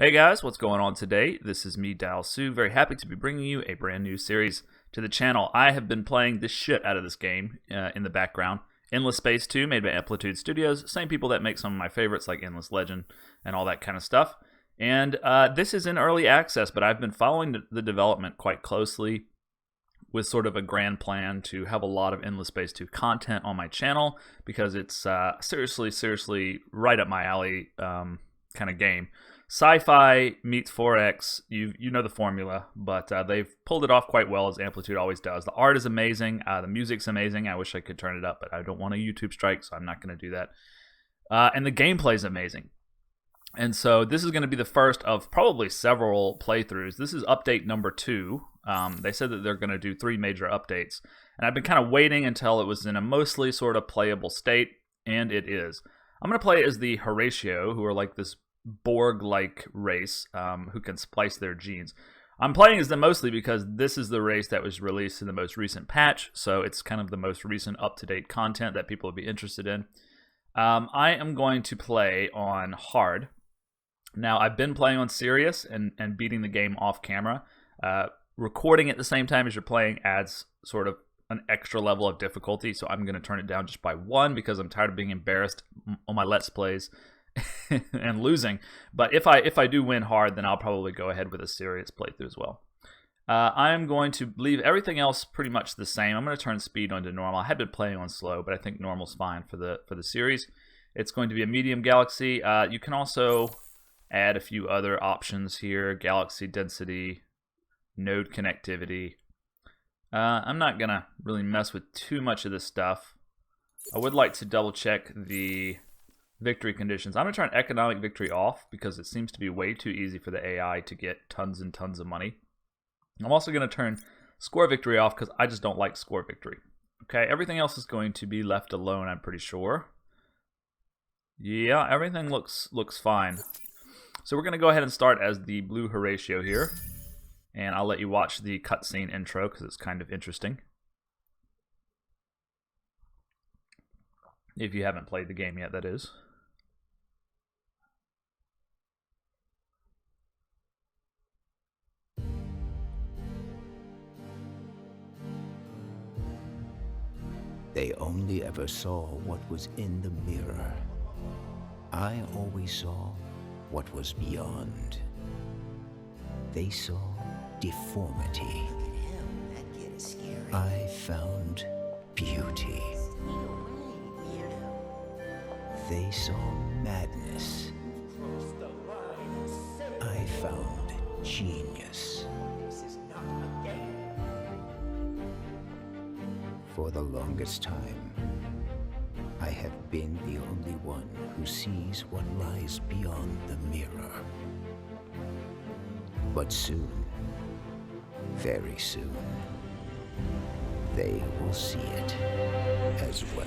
Hey guys, what's going on today? This is me, Dal Su, very happy to be bringing you a brand new series to the channel. I have been playing the shit out of this game in the background. Endless Space 2, made by Amplitude Studios, same people that make some of my favorites like Endless Legend and all that kind of stuff. And this is in early access, but I've been following the development quite closely with sort of a grand plan to have a lot of Endless Space 2 content on my channel because it's seriously right up my alley kind of game. Sci-fi meets 4X, you know the formula, but they've pulled it off quite well, as Amplitude always does. The art is amazing, the music's amazing. I wish I could turn it up, but I don't want a YouTube strike, so I'm not going to do that. And the gameplay is amazing. And so this is going to be the first of probably several playthroughs. This is update number 2. They said that they're going to do 3 major updates, and I've been kind of waiting until it was in a mostly sort of playable state, and it is. I'm going to play as the Horatio, who are like this Borg-like race who can splice their genes. I'm playing as them mostly because this is the race that was released in the most recent patch, so it's kind of the most recent up-to-date content that people would be interested in. I am going to play on hard. Now, I've been playing on serious and beating the game off camera. Recording at the same time as you're playing adds sort of an extra level of difficulty, so I'm going to turn it down just by 1 because I'm tired of being embarrassed on my Let's Plays and losing. But if I do win hard, then I'll probably go ahead with a serious playthrough as well. I'm going to leave everything else pretty much the same. I'm going to turn speed on to normal. I had been playing on slow, but I think normal's fine for the series. It's going to be a medium galaxy. You can also add a few other options here: galaxy density, node connectivity. I'm not gonna really mess with too much of this stuff. I would like to double check the victory conditions. I'm going to turn economic victory off because it seems to be way too easy for the AI to get tons and tons of money. I'm also going to turn score victory off because I just don't like score victory. Okay, everything else is going to be left alone, I'm pretty sure. Yeah, everything looks fine. So we're going to go ahead and start as the blue Horatio here. And I'll let you watch the cutscene intro because it's kind of interesting. If you haven't played the game yet, that is. They only ever saw what was in the mirror. I always saw what was beyond. They saw deformity. I found beauty. They saw madness. I found genius. For the longest time, I have been the only one who sees what lies beyond the mirror. But soon, very soon, they will see it as well.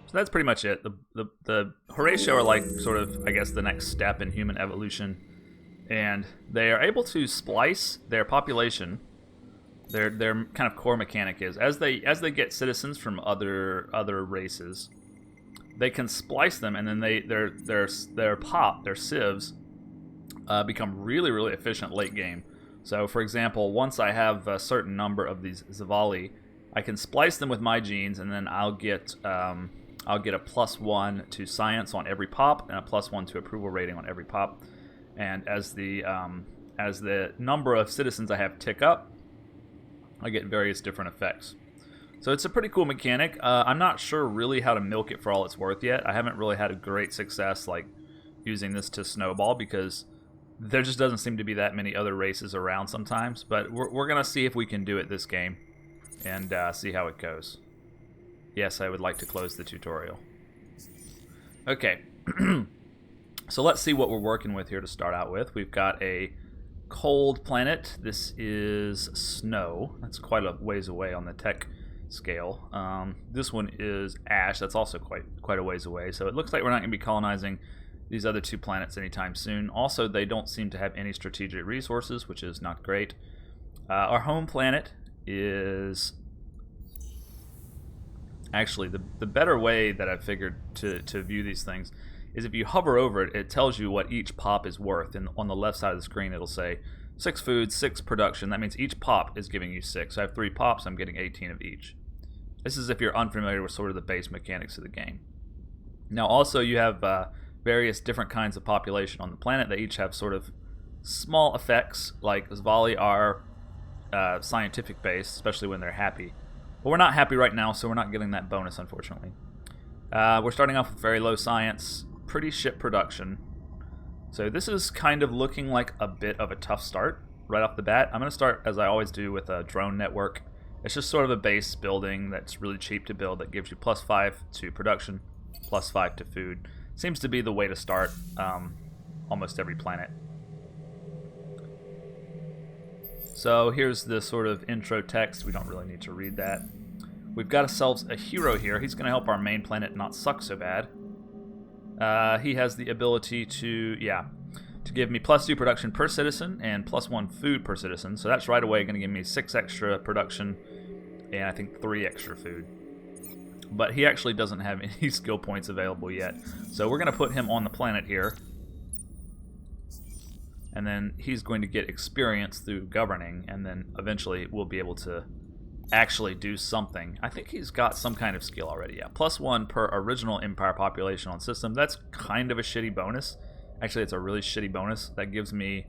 So that's pretty much it. The Horatio are like sort of, I guess, the next step in human evolution, and they are able to splice their population. Their kind of core mechanic is as they get citizens from other races, they can splice them, and then their civs become really efficient late game. So, for example, once I have a certain number of these Zavali, I can splice them with my genes, and then I'll get a +1 to science on every pop and a +1 to approval rating on every pop. And as the number of citizens I have tick up, I get various different effects. So it's a pretty cool mechanic. I'm not sure really how to milk it for all it's worth yet. I haven't really had a great success like using this to snowball because there just doesn't seem to be that many other races around sometimes. But we're gonna see if we can do it this game and see how it goes. Yes, I would like to close the tutorial. Okay, so let's see what we're working with here to start out with. We've got a cold planet. This is snow. That's quite a ways away on the tech scale. This one is ash. That's also quite a ways away. So it looks like we're not going to be colonizing these other 2 planets anytime soon. Also, they don't seem to have any strategic resources, which is not great. Our home planet is actually the better way that I've figured to view these things is if you hover over it, it tells you what each pop is worth, and on the left side of the screen it'll say 6 food, 6 production. That means each pop is giving you 6. So I have 3 pops, I'm getting 18 of each. This is if you're unfamiliar with sort of the base mechanics of the game. Now also you have various different kinds of population on the planet. They each have sort of small effects, like Zvali are scientific based, especially when they're happy. But we're not happy right now, so we're not getting that bonus, unfortunately. We're starting off with very low science, pretty shit production. So this is kind of looking like a bit of a tough start right off the bat. I'm going to start, as I always do, with a drone network. It's just sort of a base building that's really cheap to build that gives you +5 to production, +5 to food. Seems to be the way to start almost every planet. So here's the sort of intro text. We don't really need to read that. We've got ourselves a hero here. He's going to help our main planet not suck so bad. He has the ability to give me +2 production per citizen and +1 food per citizen. So that's right away going to give me 6 extra production and I think 3 extra food. But he actually doesn't have any skill points available yet. So we're going to put him on the planet here. And then he's going to get experience through governing, and then eventually we'll be able to actually do something. I think he's got some kind of skill already, yeah. +1 per original Empire population on system. That's kind of a shitty bonus. Actually, it's a really shitty bonus. That gives me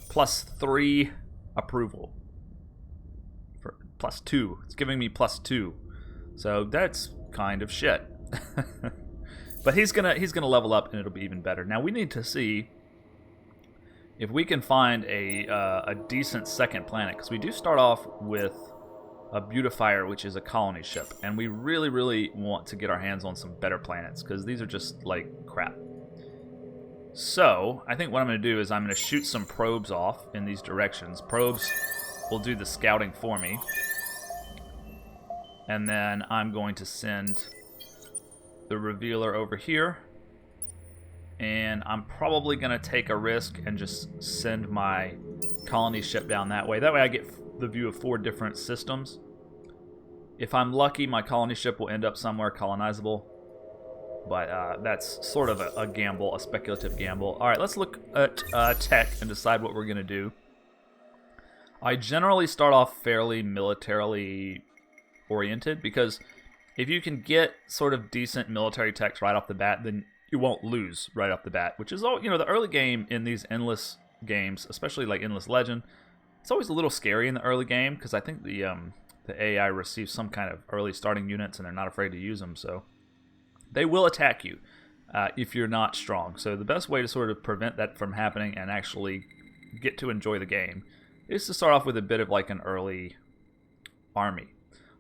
+3 approval. For +2. It's giving me +2. So that's kind of shit. But he's gonna level up and it'll be even better. Now we need to see if we can find a decent second planet, because we do start off with a beautifier, which is a colony ship, and we really, really want to get our hands on some better planets, because these are just like crap. So I think what I'm going to do is I'm going to shoot some probes off in these directions. Probes will do the scouting for me, and then I'm going to send the revealer over here. And I'm probably going to take a risk and just send my colony ship down that way. That way I get the view of 4 different systems. If I'm lucky, my colony ship will end up somewhere colonizable. But that's sort of a gamble, a speculative gamble. Alright, let's look at tech and decide what we're going to do. I generally start off fairly militarily oriented, because if you can get sort of decent military tech right off the bat, then you won't lose right off the bat, which is all, you know, the early game in these endless games, especially like Endless Legend, it's always a little scary in the early game, because I think the AI receives some kind of early starting units and they're not afraid to use them, so they will attack you if you're not strong. So the best way to sort of prevent that from happening and actually get to enjoy the game is to start off with a bit of like an early army.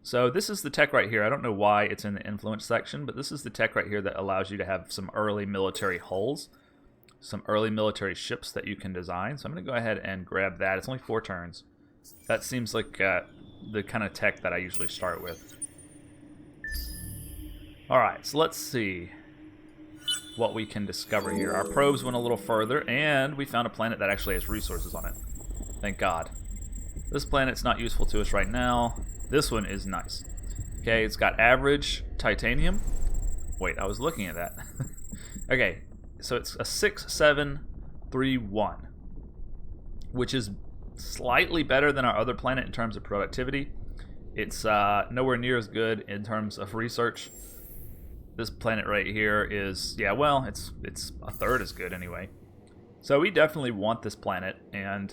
So this is the tech right here. I don't know why it's in the influence section, but this is the tech right here that allows you to have some early military hulls, some early military ships that you can design. So I'm going to go ahead and grab that. It's only 4 turns. That seems like the kind of tech that I usually start with. Alright, so let's see what we can discover here. Our probes went a little further, and we found a planet that actually has resources on it. Thank God. This planet's not useful to us right now. This one is nice. Okay, it's got average titanium. Wait, I was looking at that. Okay, so it's a 6731, which is slightly better than our other planet in terms of productivity. It's nowhere near as good in terms of research. This planet right here is, yeah, well, it's a third as good anyway. So we definitely want this planet, and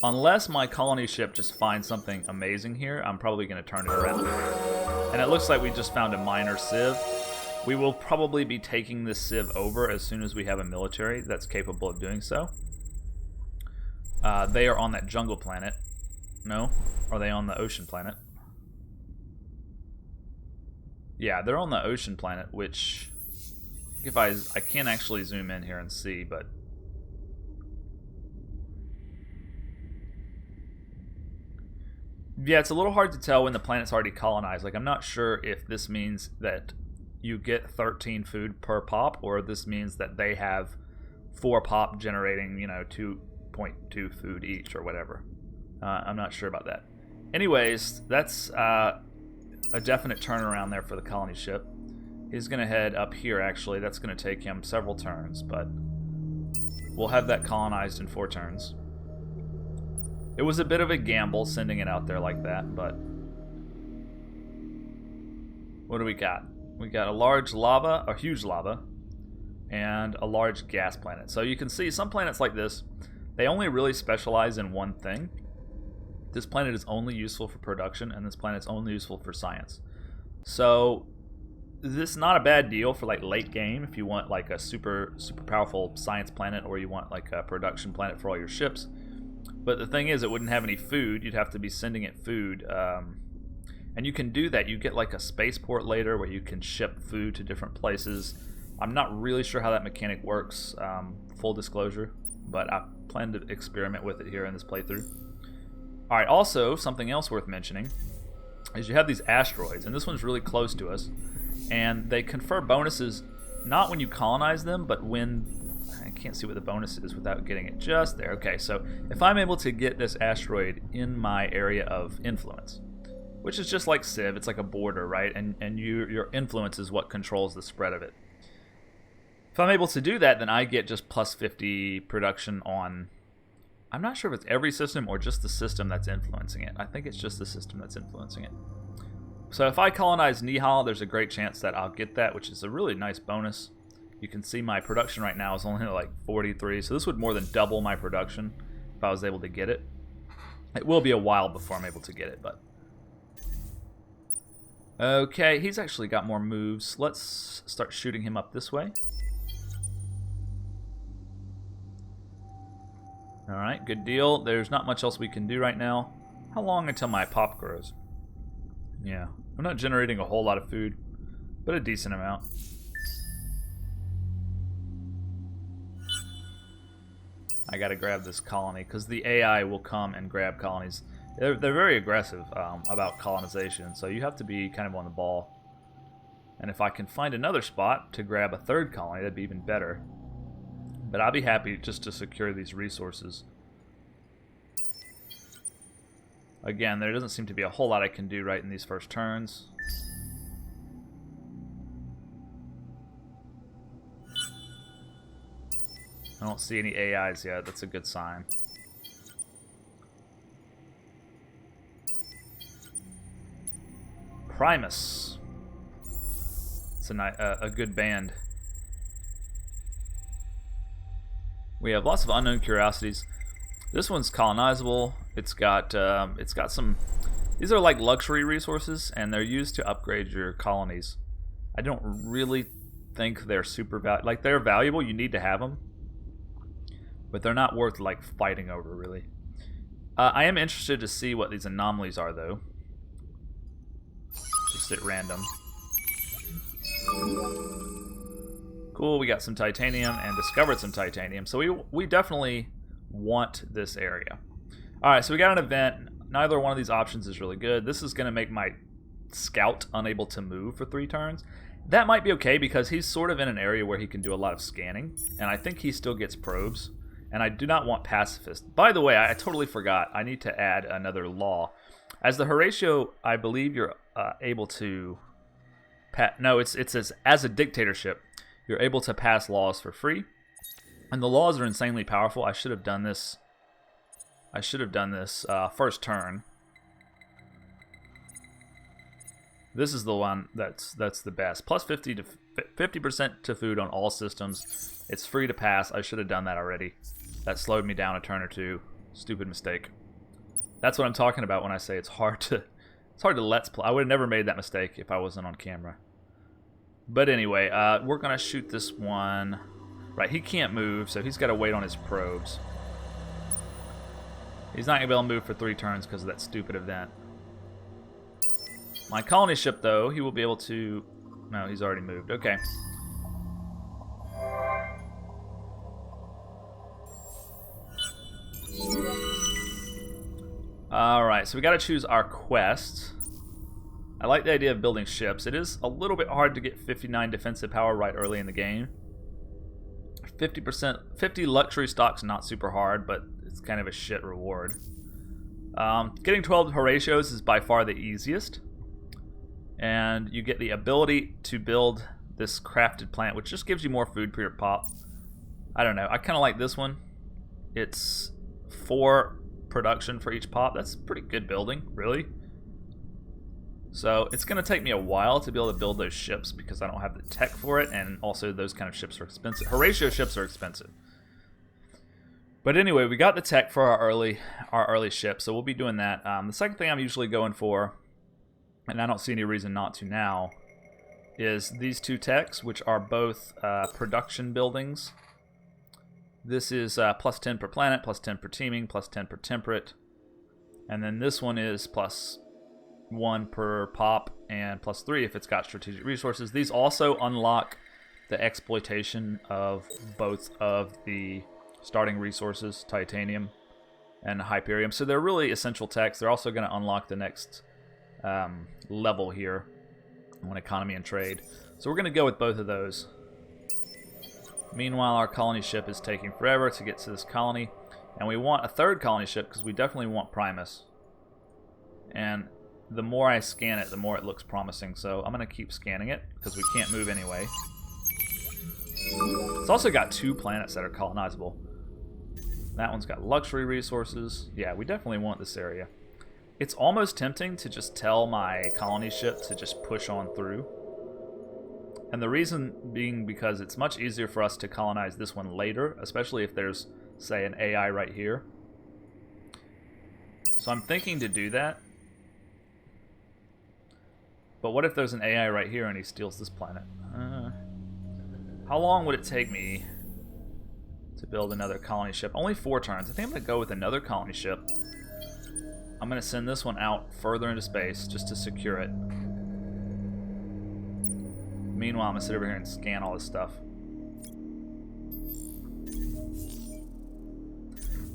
unless my colony ship just finds something amazing here, I'm probably going to turn it around. And it looks like we just found a minor civ. We will probably be taking this civ over as soon as we have a military that's capable of doing so. They are on that jungle planet. No? Are they on the ocean planet? Yeah, they're on the ocean planet, which if I can't actually zoom in here and see, but Yeah, it's a little hard to tell when the planet's already colonized. Like, I'm not sure if this means that you get 13 food per pop, or this means that they have 4 pop generating, 2.2 food each or whatever. I'm not sure about that. Anyways, that's a definite turnaround there for the colony ship. He's going to head up here, actually. That's going to take him several turns, but we'll have that colonized in 4 turns. It was a bit of a gamble sending it out there like that, but what do we got? We got a large lava, a huge lava, and a large gas planet. So you can see some planets like this, they only really specialize in one thing. This planet is only useful for production, and this planet is only useful for science. So this is not a bad deal for like late game if you want like a super powerful science planet, or you want like a production planet for all your ships. But the thing is, it wouldn't have any food. You'd have to be sending it food. And you can do that. You get like a spaceport later where you can ship food to different places. I'm not really sure how that mechanic works, full disclosure, but I plan to experiment with it here in this playthrough. Alright, also, something else worth mentioning is you have these asteroids, and this one's really close to us, and they confer bonuses not when you colonize them, but when... I can't see what the bonus is without getting it just there. Okay, so if I'm able to get this asteroid in my area of influence, which is just like Civ, it's like a border, right? And your influence is what controls the spread of it. If I'm able to do that, then I get just plus 50 production on... I'm not sure if it's every system or just the system that's influencing it. I think it's just the system that's influencing it. So if I colonize Nihal, there's a great chance that I'll get that, which is a really nice bonus. You can see my production right now is only like 43, so this would more than double my production if I was able to get it. It will be a while before I'm able to get it, but... Okay, he's actually got more moves. Let's start shooting him up this way. Alright, good deal. There's not much else we can do right now. How long until my pop grows? Yeah, I'm not generating a whole lot of food, but a decent amount. I gotta grab this colony, because the AI will come and grab colonies. They're very aggressive about colonization, so you have to be kind of on the ball. And if I can find another spot to grab a 3rd colony, that'd be even better. But I'll be happy just to secure these resources. Again, there doesn't seem to be a whole lot I can do right in these first turns. I don't see any AIs yet. That's a good sign. Primus. It's a good band. We have lots of unknown curiosities. This one's colonizable. It's got some... These are like luxury resources, and they're used to upgrade your colonies. I don't really think they're super valuable. Like, they're valuable. You need to have them. But they're not worth, like, fighting over, really. I am interested to see what these anomalies are, though. Just at random. Cool, we got some titanium and discovered some titanium. So we definitely want this area. Alright, so we got an event. Neither one of these options is really good. This is going to make my scout unable to move for 3 turns. That might be okay because he's sort of in an area where he can do a lot of scanning. And I think he still gets probes. And I do not want pacifist. By the way, I totally forgot. I need to add another law. As the Horatio, I believe you're able to... No, it says as a dictatorship, you're able to pass laws for free. And the laws are insanely powerful. I should have done this. First turn. This is the one that's the best. Plus 50% to food on all systems. It's free to pass. I should have done that already. That slowed me down a turn or two. Stupid mistake. That's what I'm talking about when I say it's hard to let's play. I would have never made that mistake if I wasn't on camera. But anyway, we're gonna shoot this one. Right, he can't move, so he's got to wait on his probes. He's not gonna be able to move for 3 turns because of that stupid event. My colony ship, though, he will be able to... No, he's already moved. Okay. Alright, so we gotta choose our quest. I like the idea of building ships. It is a little bit hard to get 59 defensive power right early in the game. 50 luxury stock's not super hard, but it's kind of a shit reward. Getting 12 Horatios is by far the easiest. And you get the ability to build this crafted plant, which just gives you more food per pop. I don't know. I kind of like this one. It's 4 production for each pop. That's pretty good building, really. So it's going to take me a while to be able to build those ships because I don't have the tech for it, and also those kind of ships are expensive. Horatio ships are expensive. But anyway, we got the tech for our early ship, so we'll be doing that. The second thing I'm usually going for, and I don't see any reason not to now, is these 2 techs, which are both production buildings. This is plus 10 per planet, plus 10 per teaming, plus 10 per temperate. And then this one is plus 1 per pop and plus 3 if it's got strategic resources. These also unlock the exploitation of both of the starting resources, titanium and hyperium. So they're really essential techs. They're also going to unlock the next level here on economy and trade. So we're going to go with both of those. Meanwhile, our colony ship is taking forever to get to this colony. And we want a 3rd colony ship because we definitely want Primus. And the more I scan it, the more it looks promising. So I'm going to keep scanning it because we can't move anyway. It's also got 2 planets that are colonizable. That one's got luxury resources. Yeah, we definitely want this area. It's almost tempting to just tell my colony ship to just push on through. And the reason being because it's much easier for us to colonize this one later, especially if there's, say, an AI right here. So I'm thinking to do that. But what if there's an AI right here and he steals this planet? How long would it take me to build another colony ship? Only 4 turns. I think I'm going to go with another colony ship. I'm going to send this one out further into space just to secure it. Meanwhile, I'm going to sit over here and scan all this stuff.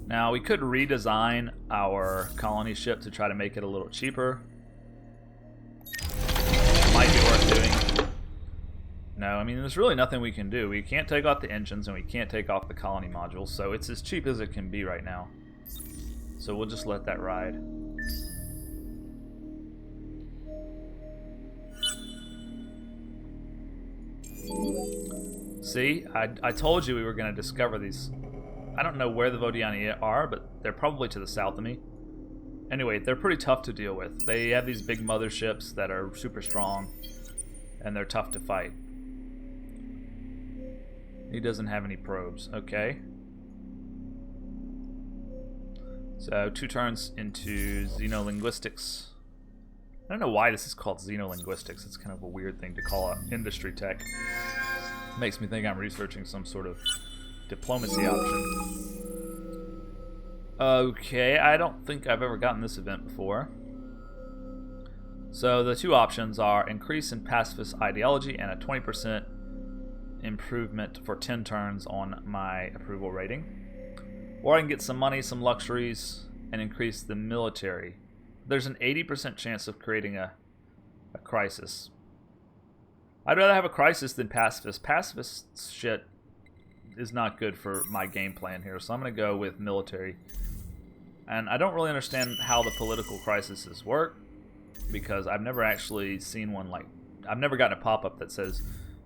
Now, we could redesign our colony ship to try to make it a little cheaper. Might be worth doing. No, I mean, there's really nothing we can do. We can't take off the engines and we can't take off the colony modules, so it's as cheap as it can be right now. So we'll just let that ride. See, I told you we were going to discover these. I don't know where the Vodiani are, but they're probably to the south of me. Anyway, they're pretty tough to deal with. They have these big motherships that are super strong, and they're tough to fight. He doesn't have any probes. Okay. So 2 turns into xenolinguistics. I don't know why this is called xenolinguistics. It's kind of a weird thing to call an industry tech. Makes me think I'm researching some sort of diplomacy option. Okay, I don't think I've ever gotten this event before. So the 2 options are increase in pacifist ideology and a 20% improvement for 10 turns on my approval rating. Or I can get some money, some luxuries, and increase the military. There's an 80% chance of creating a crisis. I'd rather have a crisis than pacifist. Pacifist shit is not good for my game plan here, so I'm going to go with military. And I don't really understand how the political crises work, because I've never actually seen one like... I've never gotten a pop-up that says,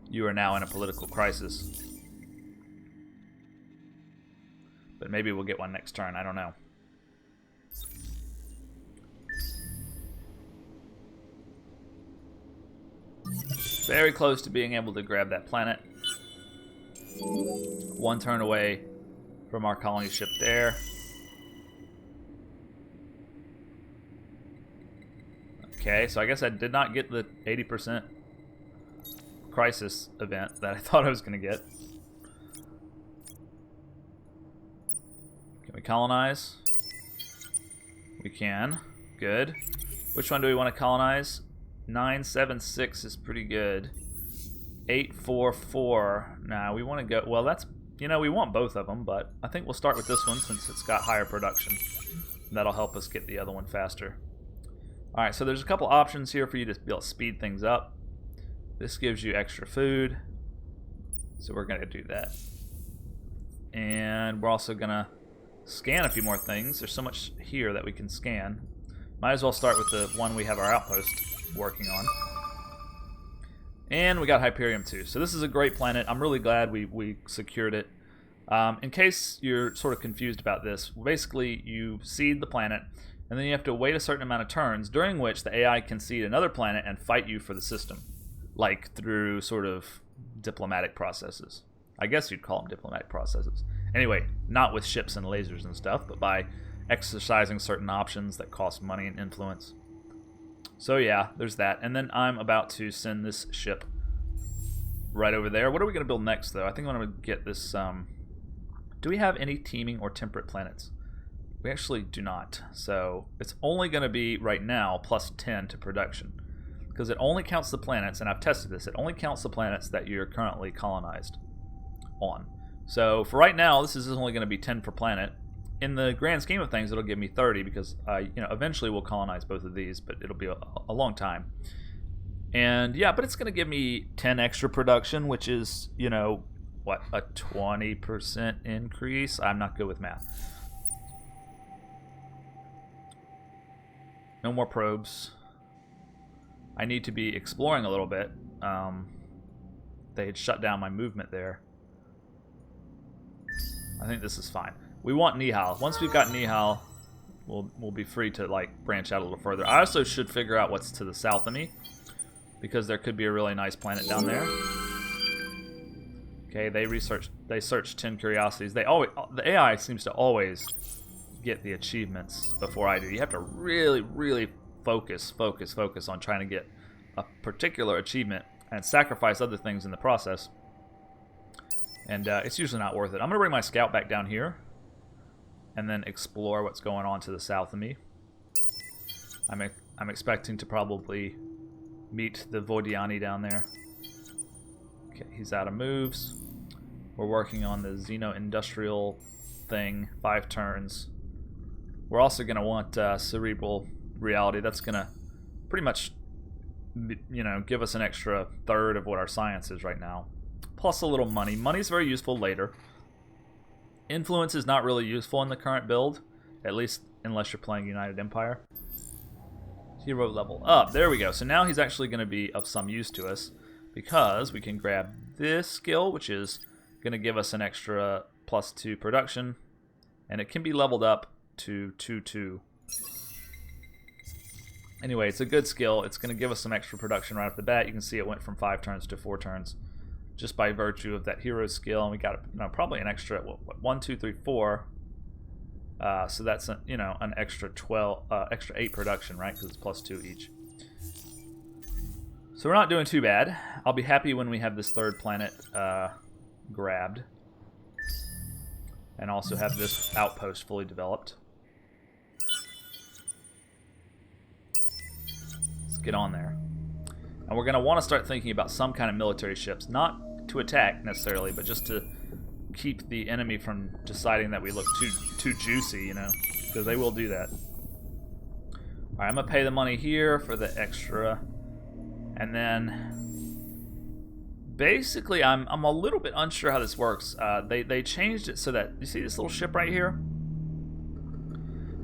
you are now in a political crisis. But maybe we'll get one next turn, I don't know. Very close to being able to grab that planet. 1 turn away from our colony ship there. Okay, so I guess I did not get the 80% crisis event that I thought I was going to get. Can we colonize? We can. Good. Which one do we want to colonize? 976 is pretty good. 844. Nah, we want to go... Well, that's... You know, we want both of them, but I think we'll start with this one since it's got higher production. That'll help us get the other one faster. Alright, so there's a couple options here for you to be able to speed things up. This gives you extra food, so we're going to do that. And we're also going to scan a few more things. There's so much here that we can scan. Might as well start with the one we have our outpost working on. And we got Hyperion too. So this is a great planet. I'm really glad we secured it. In case you're sort of confused about this, basically you seed the planet, and then you have to wait a certain amount of turns, during which the AI can seed another planet and fight you for the system. Like through sort of diplomatic processes. I guess you'd call them diplomatic processes. Anyway, not with ships and lasers and stuff, but by exercising certain options that cost money and influence. So yeah, there's that. And then I'm about to send this ship right over there. What are we going to build next, though? I think I'm going to get this... do we have any teeming or temperate planets? We actually do not. So it's only going to be, right now, plus 10 to production. Because it only counts the planets, and I've tested this, it only counts the planets that you're currently colonized on. So for right now, this is only going to be 10 per planet. In the grand scheme of things, it'll give me 30 because eventually we'll colonize both of these, but it'll be a long time. And yeah, but it's going to give me 10 extra production, which is, what, a 20% increase? I'm not good with math. No more probes. I need to be exploring a little bit. They had shut down my movement there. I think this is fine. We want Nihal. Once we've got Nihal, we'll be free to branch out a little further. I also should figure out what's to the south of me, because there could be a really nice planet down there. Okay, they searched 10 curiosities. The AI seems to always get the achievements before I do. You have to really, really focus on trying to get a particular achievement and sacrifice other things in the process. And it's usually not worth it. I'm going to bring my scout back down here and then explore what's going on to the south of me. I'm expecting to probably meet the Voidiani down there. Okay, he's out of moves. We're working on the Xeno-Industrial thing, 5 turns. We're also going to want Cerebral Reality. That's going to pretty much, give us an extra third of what our science is right now. Plus a little money. Money's very useful later. Influence is not really useful in the current build, at least unless you're playing United Empire. Hero level up. There we go. So now he's actually going to be of some use to us, because we can grab this skill, which is going to give us an extra +2 production, and it can be leveled up to 2/2. Anyway, it's a good skill. It's going to give us some extra production right off the bat. You can see it went from 5 turns to 4 turns just by virtue of that hero skill, and we got probably an extra 1, 2, 3, 4. So that's an extra 8 production, right? Because it's +2 each. So we're not doing too bad. I'll be happy when we have this third planet grabbed, and also have this outpost fully developed. Let's get on there. And we're going to want to start thinking about some kind of military ships, not to attack necessarily, but just to keep the enemy from deciding that we look too juicy, because they will do that. All right, I'm going to pay the money here for the extra. And then basically I'm a little bit unsure how this works. They changed it so that, you see this little ship right here?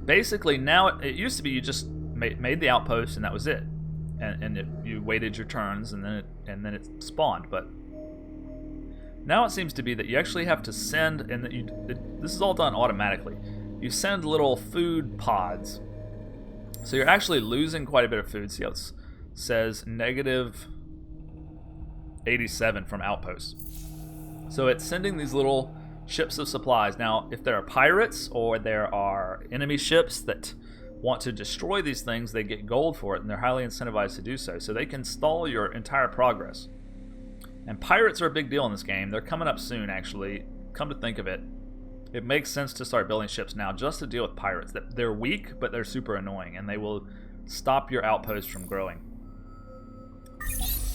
Basically now it used to be you just made the outpost and that was it. And you waited your turns and then it spawned, but now it seems to be that you actually have to send, and this is all done automatically. You send little food pods. So you're actually losing quite a bit of food. See how it says -87 from Outpost. So it's sending these little ships of supplies. Now, if there are pirates or there are enemy ships that want to destroy these things, they get gold for it, and they're highly incentivized to do so. So they can stall your entire progress. And pirates are a big deal in this game. They're coming up soon, actually. Come to think of it, it makes sense to start building ships now just to deal with pirates. They're weak, but they're super annoying, and they will stop your outpost from growing.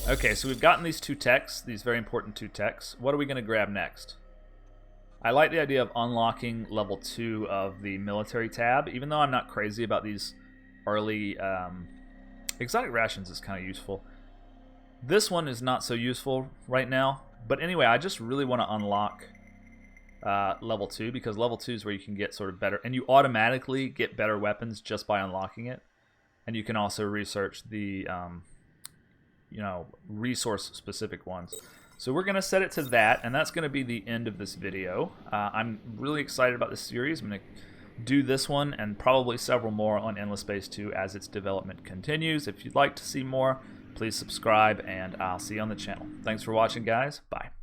Okay, so we've gotten these 2 techs, these very important 2 techs. What are we going to grab next? I like the idea of unlocking level 2 of the military tab, even though I'm not crazy about these early exotic rations is kind of useful. This one is not so useful right now, but anyway, I just really want to unlock level 2, because level 2 is where you can get sort of better, and you automatically get better weapons just by unlocking it. And you can also research the resource specific ones. So we're going to set it to that, and that's going to be the end of this video. I'm really excited about this series. I'm going to do this one and probably several more on Endless Space 2 as its development continues. If you'd like to see more, please subscribe, and I'll see you on the channel. Thanks for watching, guys. Bye.